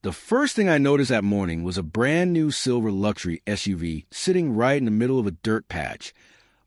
The first thing I noticed that morning was a brand new silver luxury SUV sitting right in the middle of a dirt patch,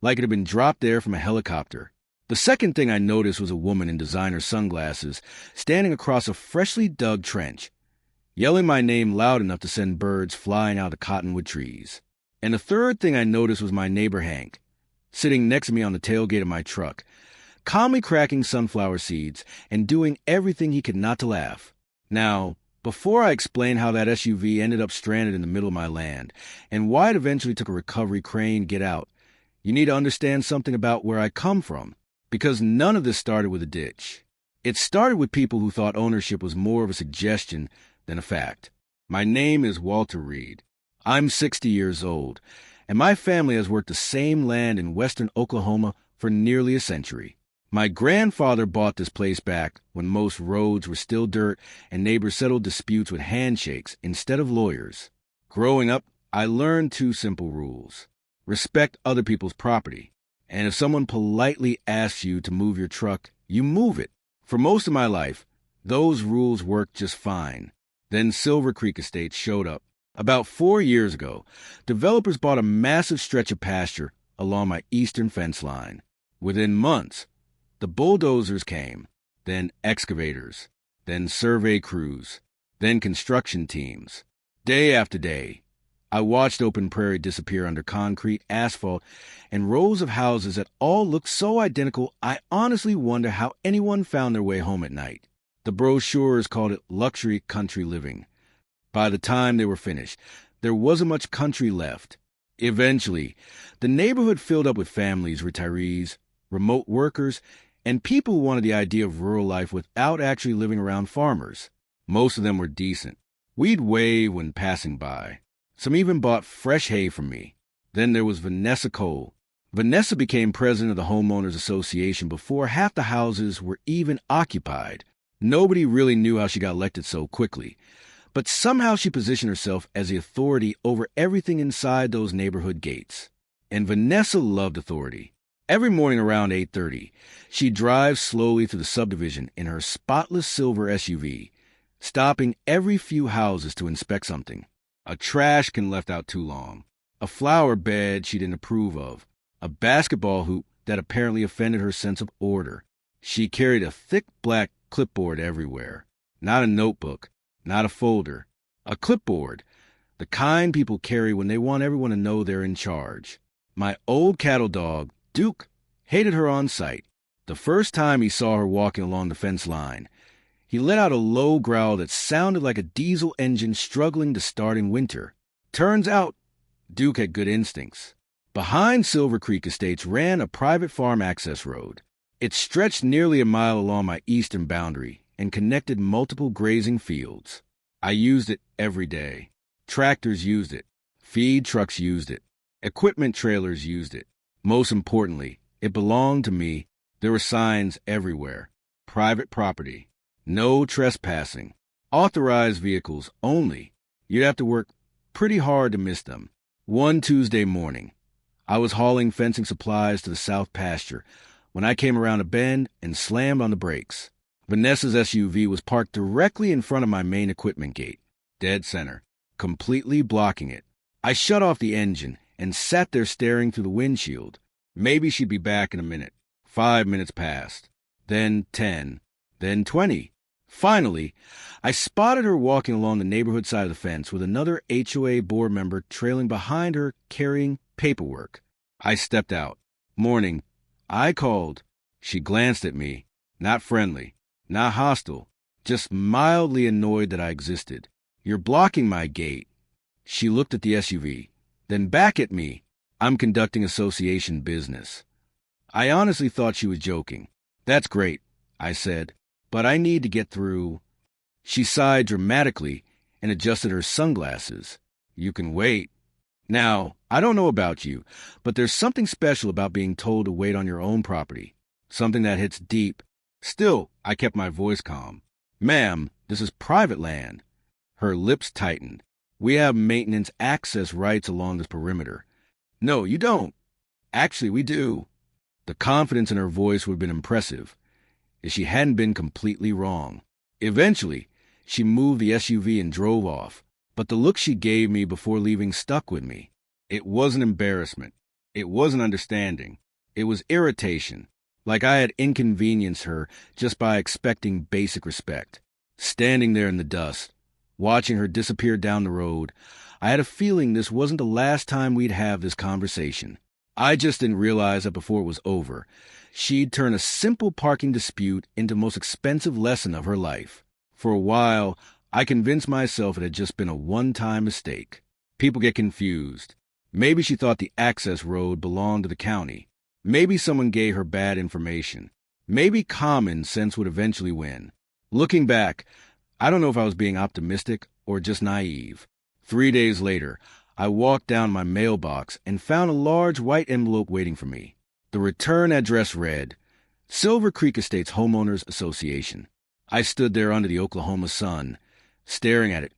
like it had been dropped there from a helicopter. The second thing I noticed was a woman in designer sunglasses standing across a freshly dug trench, yelling my name loud enough to send birds flying out of cottonwood trees. And the third thing I noticed was my neighbor Hank, sitting next to me on the tailgate of my truck, calmly cracking sunflower seeds and doing everything he could not to laugh. Now, before I explain how that SUV ended up stranded in the middle of my land and why it eventually took a recovery crane to get out, you need to understand something about where I come from, because none of this started with a ditch. It started with people who thought ownership was more of a suggestion than a fact. My name is Walter Reed. I'm 60 years old, and my family has worked the same land in western Oklahoma for nearly a century. My grandfather bought this place back when most roads were still dirt and neighbors settled disputes with handshakes instead of lawyers. Growing up, I learned two simple rules. Respect other people's property, and if someone politely asks you to move your truck, you move it. For most of my life, those rules worked just fine. Then Silver Creek Estates showed up. About 4 years ago, developers bought a massive stretch of pasture along my eastern fence line. Within months, the bulldozers came, then excavators, then survey crews, then construction teams. Day after day, I watched open prairie disappear under concrete, asphalt, and rows of houses that all looked so identical I honestly wonder how anyone found their way home at night. The brochures called it luxury country living. By the time they were finished, there wasn't much country left. Eventually, the neighborhood filled up with families, retirees, remote workers, and people who wanted the idea of rural life without actually living around farmers. Most of them were decent. We'd wave when passing by. Some even bought fresh hay from me. Then there was Vanessa Cole. Vanessa became president of the Homeowners Association before half the houses were even occupied. Nobody really knew how she got elected so quickly, but somehow she positioned herself as the authority over everything inside those neighborhood gates. And Vanessa loved authority. Every morning around 8:30, she drives slowly through the subdivision in her spotless silver SUV, stopping every few houses to inspect something. A trash can left out too long, a flower bed she didn't approve of, a basketball hoop that apparently offended her sense of order. She carried a thick black clipboard everywhere. Not a notebook, not a folder. A clipboard, the kind people carry when they want everyone to know they're in charge. My old cattle dog, Duke, hated her on sight. The first time he saw her walking along the fence line, he let out a low growl that sounded like a diesel engine struggling to start in winter. Turns out, Duke had good instincts. Behind Silver Creek Estates ran a private farm access road. It stretched nearly a mile along my eastern boundary and connected multiple grazing fields. I used it every day. Tractors used it. Feed trucks used it. Equipment trailers used it. Most importantly, it belonged to me. There were signs everywhere. Private property. No trespassing. Authorized vehicles only. You'd have to work pretty hard to miss them. One Tuesday morning, I was hauling fencing supplies to the south pasture when I came around a bend and slammed on the brakes. Vanessa's SUV was parked directly in front of my main equipment gate, dead center, completely blocking it. I shut off the engine and sat there staring through the windshield. Maybe she'd be back in a minute. 5 minutes passed. Then 10. Then 20. Finally, I spotted her walking along the neighborhood side of the fence with another HOA board member trailing behind her carrying paperwork. I stepped out. Morning. I called. She glanced at me. Not friendly. Not hostile. Just mildly annoyed that I existed. You're blocking my gate. She looked at the SUV. Then back at me. I'm conducting association business. I honestly thought she was joking. That's great, I said, but I need to get through. She sighed dramatically and adjusted her sunglasses. You can wait. Now, I don't know about you, but there's something special about being told to wait on your own property. Something that hits deep. Still, I kept my voice calm. Ma'am, this is private land. Her lips tightened. We have maintenance access rights along this perimeter. No, you don't. Actually, we do. The confidence in her voice would have been impressive if she hadn't been completely wrong. Eventually, She moved the SUV and drove off, but the look she gave me before leaving stuck with me. It wasn't embarrassment. It wasn't understanding. It was irritation, like I had inconvenienced her just by expecting basic respect. Standing there in the dust, watching her disappear down the road, I had a feeling this wasn't the last time we'd have this conversation. I just didn't realize that before it was over, she'd turn a simple parking dispute into the most expensive lesson of her life. For a while, I convinced myself it had just been a one-time mistake. People get confused. Maybe she thought the access road belonged to the county. Maybe someone gave her bad information. Maybe common sense would eventually win. Looking back, I don't know if I was being optimistic or just naive. 3 days later, I walked down my mailbox and found a large white envelope waiting for me. The return address read, Silver Creek Estates Homeowners Association. I stood there under the Oklahoma sun, staring at it,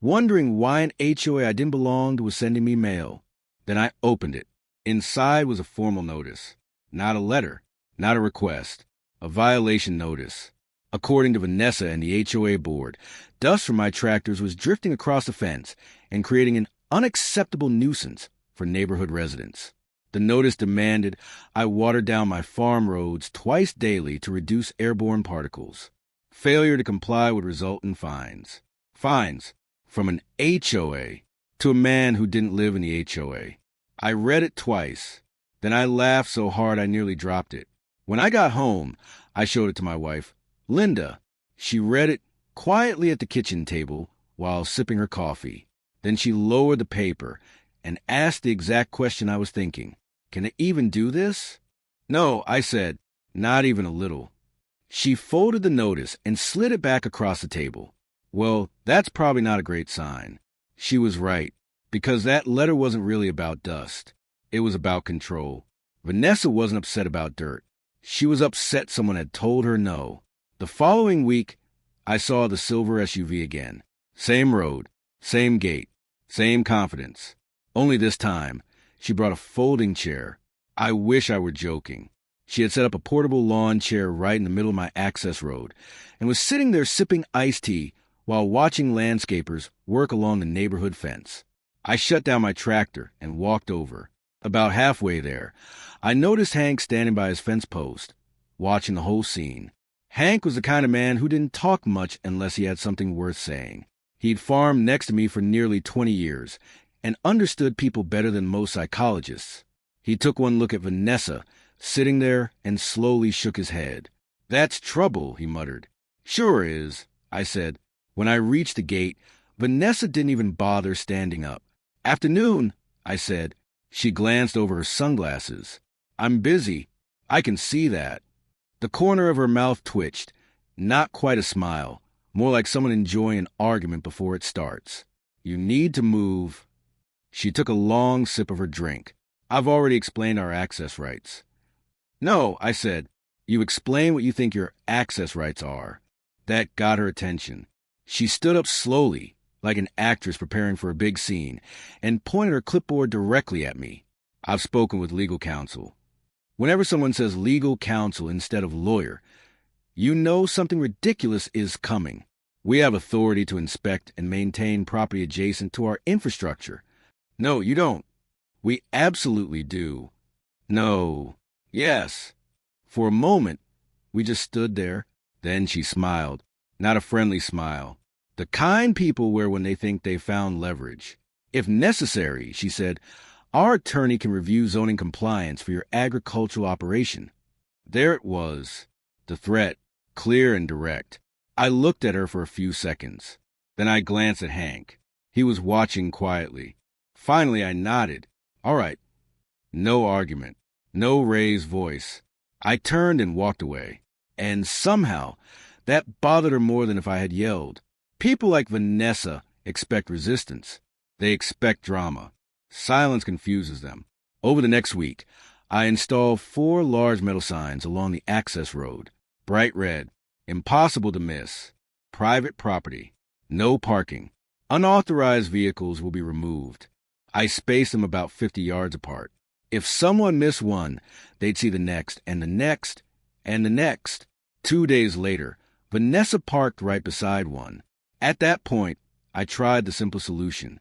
wondering why an HOA I didn't belong to was sending me mail. Then I opened it. Inside was a formal notice. Not a letter, not a request, a violation notice. According to Vanessa and the HOA board, dust from my tractors was drifting across the fence and creating an unacceptable nuisance for neighborhood residents. The notice demanded I water down my farm roads twice daily to reduce airborne particles. Failure to comply would result in fines. Fines from an HOA to a man who didn't live in the HOA. I read it twice. Then I laughed so hard I nearly dropped it. When I got home, I showed it to my wife, Linda. She read it quietly at the kitchen table while sipping her coffee. Then she lowered the paper and asked the exact question I was thinking. Can it even do this? No, I said, not even a little. She folded the notice and slid it back across the table. Well, that's probably not a great sign. She was right, because that letter wasn't really about dust. It was about control. Vanessa wasn't upset about dirt. She was upset someone had told her no. The following week, I saw the silver SUV again. Same road, same gate, same confidence. Only this time, she brought a folding chair. I wish I were joking. She had set up a portable lawn chair right in the middle of my access road and was sitting there sipping iced tea while watching landscapers work along the neighborhood fence. I shut down my tractor and walked over. About halfway there, I noticed Hank standing by his fence post, watching the whole scene. Hank was the kind of man who didn't talk much unless he had something worth saying. He'd farmed next to me for nearly 20 years and understood people better than most psychologists. He took one look at Vanessa, sitting there, and slowly shook his head. That's trouble, he muttered. Sure is, I said. When I reached the gate, Vanessa didn't even bother standing up. Afternoon, I said. She glanced over her sunglasses. I'm busy. I can see that. The corner of her mouth twitched. Not quite a smile, more like someone enjoying an argument before it starts. You need to move. She took a long sip of her drink. I've already explained our access rights. No, I said. You explain what you think your access rights are. That got her attention. She stood up slowly, like an actress preparing for a big scene, and pointed her clipboard directly at me. I've spoken with legal counsel. Whenever someone says legal counsel instead of lawyer, you know something ridiculous is coming. We have authority to inspect and maintain property adjacent to our infrastructure. No, you don't. We absolutely do. No. Yes. For a moment, we just stood there. Then she smiled. Not a friendly smile. The kind people wear when they think they've found leverage. If necessary, she said, our attorney can review zoning compliance for your agricultural operation. There it was. The threat, clear and direct. I looked at her for a few seconds. Then I glanced at Hank. He was watching quietly. Finally, I nodded. All right. No argument. No raised voice. I turned and walked away. And somehow, that bothered her more than if I had yelled. People like Vanessa expect resistance. They expect drama. Silence confuses them. Over the next week, I installed 4 large metal signs along the access road. Bright red. Impossible to miss. Private property. No parking. Unauthorized vehicles will be removed. I spaced them about 50 yards apart. If someone missed one, they'd see the next, and the next, and the next. 2 days later, Vanessa parked right beside one. At that point, I tried the simple solution.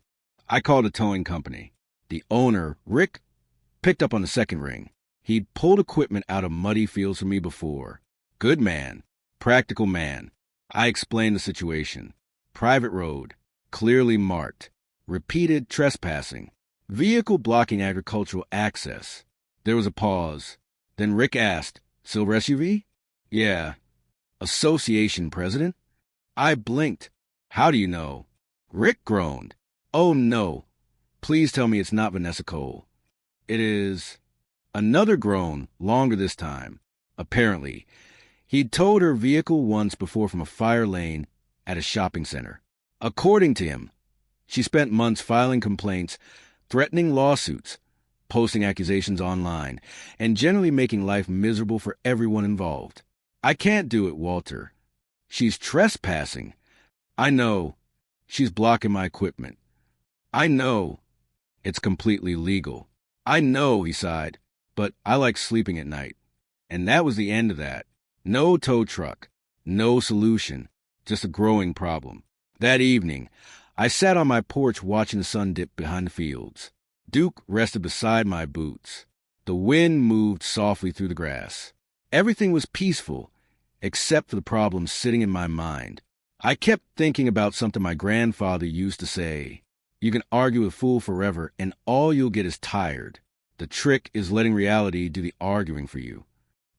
I called a towing company. The owner, Rick, picked up on the second ring. He'd pulled equipment out of muddy fields for me before. Good man. Practical man. I explained the situation. Private road. Clearly marked. Repeated trespassing. Vehicle blocking agricultural access. There was a pause. Then Rick asked, "Silver SUV?" "Yeah." "Association president?" I blinked. "How do you know?" Rick groaned. "Oh no. Please tell me it's not Vanessa Cole." "It is." Another groan, longer this time. Apparently, he'd towed her vehicle once before from a fire lane at a shopping center. According to him, she spent months filing complaints, threatening lawsuits, posting accusations online, and generally making life miserable for everyone involved. "I can't do it, Walter. She's trespassing." "I know. She's blocking my equipment." "I know. It's completely legal." "I know," he sighed, "but I like sleeping at night." And that was the end of that. No tow truck. No solution. Just a growing problem. That evening, I sat on my porch watching the sun dip behind the fields. Duke rested beside my boots. The wind moved softly through the grass. Everything was peaceful, except for the problems sitting in my mind. I kept thinking about something my grandfather used to say. You can argue with a fool forever, and all you'll get is tired. The trick is letting reality do the arguing for you.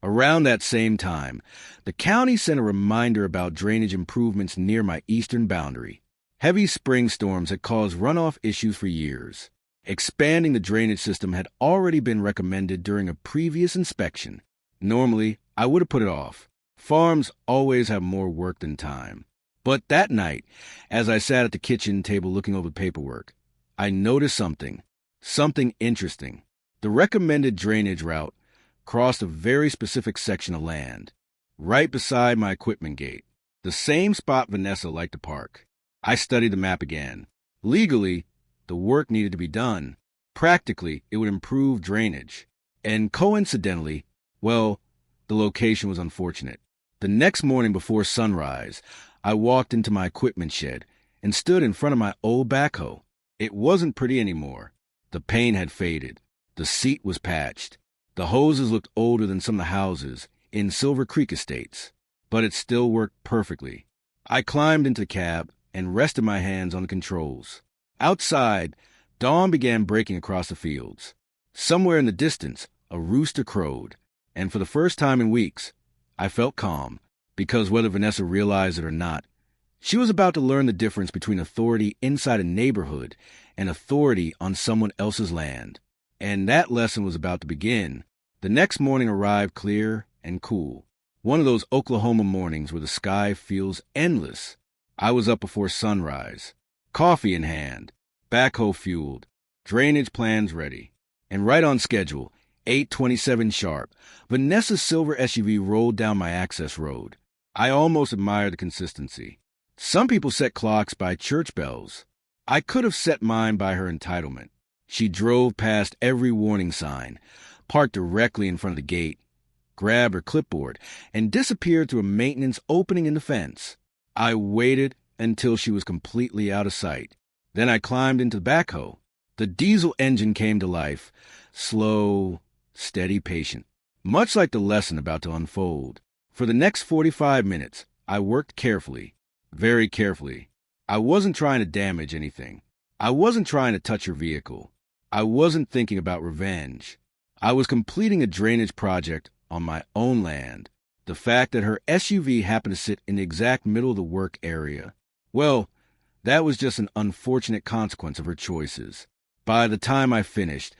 Around that same time, the county sent a reminder about drainage improvements near my eastern boundary. Heavy spring storms had caused runoff issues for years. Expanding the drainage system had already been recommended during a previous inspection. Normally, I would have put it off. Farms always have more work than time. But that night, as I sat at the kitchen table looking over the paperwork, I noticed something interesting. The recommended drainage route crossed a very specific section of land, right beside my equipment gate, the same spot Vanessa liked to park. I studied the map again. Legally, the work needed to be done. Practically, it would improve drainage. And coincidentally, well, the location was unfortunate. The next morning before sunrise, I walked into my equipment shed and stood in front of my old backhoe. It wasn't pretty anymore. The paint had faded. The seat was patched. The hoses looked older than some of the houses in Silver Creek estates, but it still worked perfectly. I climbed into the cab and rested my hands on the controls. Outside, dawn began breaking across the fields. Somewhere in the distance, a rooster crowed, and for the first time in weeks, I felt calm, because whether Vanessa realized it or not, she was about to learn the difference between authority inside a neighborhood and authority on someone else's land. And that lesson was about to begin. The next morning arrived clear and cool. One of those Oklahoma mornings where the sky feels endless. I was up before sunrise. Coffee in hand. Backhoe fueled. Drainage plans ready. And right on schedule, 8:27 sharp, Vanessa's silver SUV rolled down my access road. I almost admired the consistency. Some people set clocks by church bells. I could have set mine by her entitlement. She drove past every warning sign, parked directly in front of the gate, grabbed her clipboard, and disappeared through a maintenance opening in the fence. I waited until she was completely out of sight. Then I climbed into the backhoe. The diesel engine came to life, slow, steady, patient, much like the lesson about to unfold. For the next 45 minutes, I worked carefully, very carefully. I wasn't trying to damage anything. I wasn't trying to touch her vehicle. I wasn't thinking about revenge. I was completing a drainage project on my own land. The fact that her SUV happened to sit in the exact middle of the work area, well, that was just an unfortunate consequence of her choices. By the time I finished,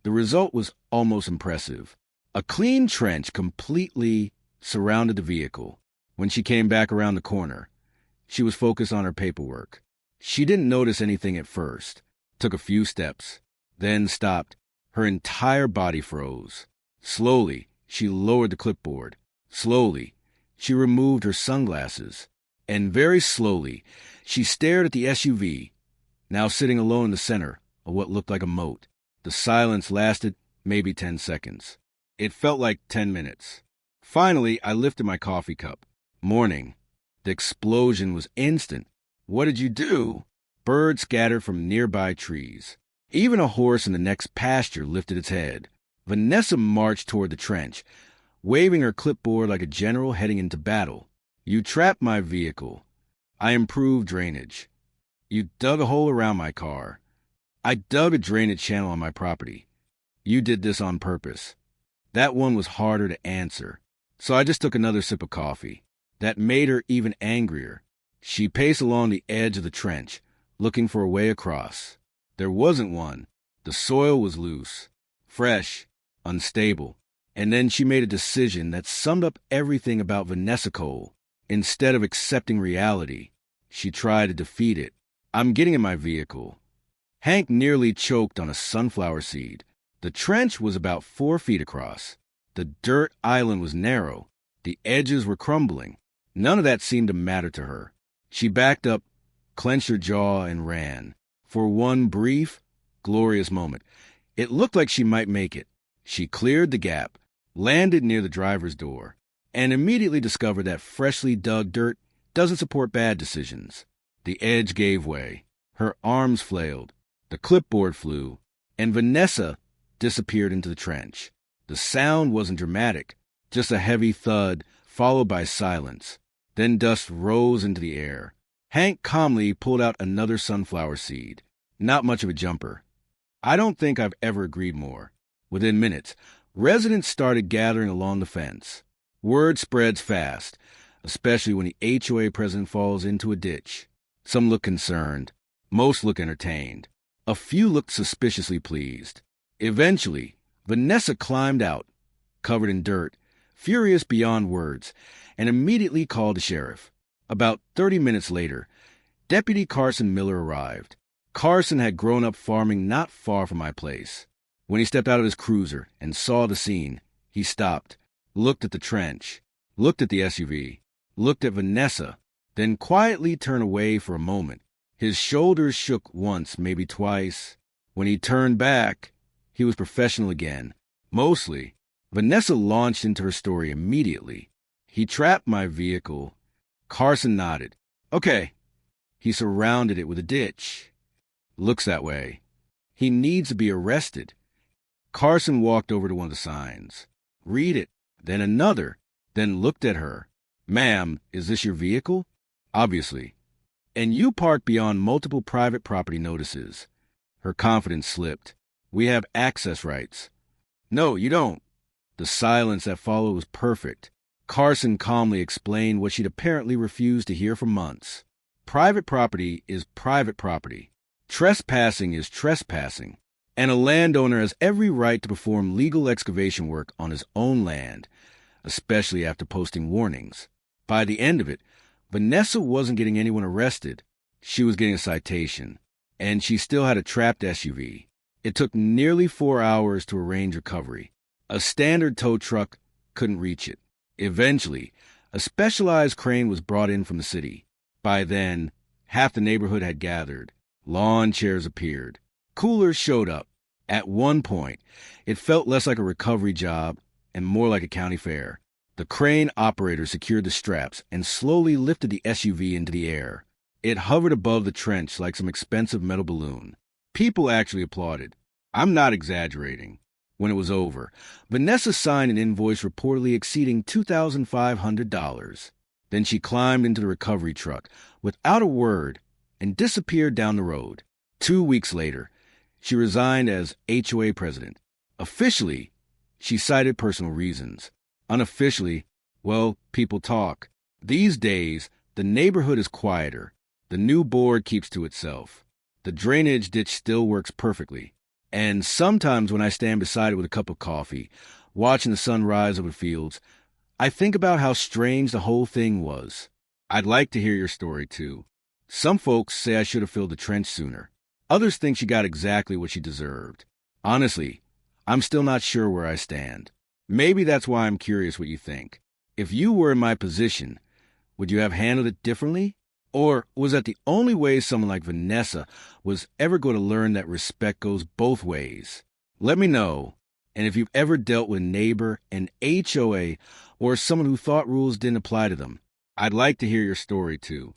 the result was almost impressive. A clean trench completely surrounded the vehicle. When she came back around the corner, she was focused on her paperwork. She didn't notice anything at first, took a few steps, then stopped. Her entire body froze. Slowly, she lowered the clipboard. Slowly, she removed her sunglasses. And very slowly, she stared at the SUV, now sitting alone in the center of what looked like a moat. The silence lasted maybe 10 seconds. It felt like 10 minutes. Finally, I lifted my coffee cup. Morning. The explosion was instant. What did you do? Birds scattered from nearby trees. Even a horse in the next pasture lifted its head. Vanessa marched toward the trench, waving her clipboard like a general heading into battle. You trapped my vehicle. I improved drainage. You dug a hole around my car. I dug a drainage channel on my property. You did this on purpose. That one was harder to answer, so I just took another sip of coffee. That made her even angrier. She paced along the edge of the trench, looking for a way across. There wasn't one. The soil was loose, fresh, unstable. And then she made a decision that summed up everything about Vanessa Cole. Instead of accepting reality, she tried to defeat it. I'm getting in my vehicle. Hank nearly choked on a sunflower seed. The trench was about 4 feet across. The dirt island was narrow. The edges were crumbling. None of that seemed to matter to her. She backed up, clenched her jaw, and ran. For one brief, glorious moment, it looked like she might make it. She cleared the gap, landed near the driver's door, and immediately discovered that freshly dug dirt doesn't support bad decisions. The edge gave way. Her arms flailed. The clipboard flew, and Vanessa disappeared into the trench. The sound wasn't dramatic, just a heavy thud followed by silence. Then dust rose into the air. Hank calmly pulled out another sunflower seed. Not much of a jumper. I don't think I've ever agreed more. Within minutes, residents started gathering along the fence. Word spreads fast, especially when the HOA president falls into a ditch. Some look concerned. Most look entertained. A few looked suspiciously pleased. Eventually, Vanessa climbed out, covered in dirt, furious beyond words, and immediately called the sheriff. About 30 minutes later, Deputy Carson Miller arrived. Carson had grown up farming not far from my place. When he stepped out of his cruiser and saw the scene, he stopped, looked at the trench, looked at the SUV, looked at Vanessa, then quietly turned away for a moment. His shoulders shook once, maybe twice. When he turned back, he was professional again. Mostly. Vanessa launched into her story immediately. He trapped my vehicle. Carson nodded. Okay. He surrounded it with a ditch. Looks that way. He needs to be arrested. Carson walked over to one of the signs. Read it. Then another. Then looked at her. Ma'am, is this your vehicle? Obviously. And you parked beyond multiple private property notices. Her confidence slipped. We have access rights. No, you don't. The silence that followed was perfect. Carson calmly explained what she'd apparently refused to hear for months. Private property is private property. Trespassing is trespassing. And a landowner has every right to perform legal excavation work on his own land, especially after posting warnings. By the end of it, Vanessa wasn't getting anyone arrested. She was getting a citation, and she still had a trapped SUV. It took nearly 4 hours to arrange recovery. A standard tow truck couldn't reach it. Eventually, a specialized crane was brought in from the city. By then, half the neighborhood had gathered. Lawn chairs appeared. Coolers showed up. At one point, it felt less like a recovery job and more like a county fair. The crane operator secured the straps and slowly lifted the SUV into the air. It hovered above the trench like some expensive metal balloon. People actually applauded. I'm not exaggerating. When it was over, Vanessa signed an invoice reportedly exceeding $2,500. Then she climbed into the recovery truck without a word and disappeared down the road. 2 weeks later, she resigned as HOA president. Officially, she cited personal reasons. Unofficially, well, people talk. These days, the neighborhood is quieter. The new board keeps to itself. The drainage ditch still works perfectly. And sometimes when I stand beside it with a cup of coffee, watching the sun rise over the fields, I think about how strange the whole thing was. I'd like to hear your story, too. Some folks say I should have filled the trench sooner. Others think she got exactly what she deserved. Honestly, I'm still not sure where I stand. Maybe that's why I'm curious what you think. If you were in my position, would you have handled it differently? Or was that the only way someone like Vanessa was ever going to learn that respect goes both ways? Let me know. And if you've ever dealt with a neighbor, an HOA, or someone who thought rules didn't apply to them, I'd like to hear your story too.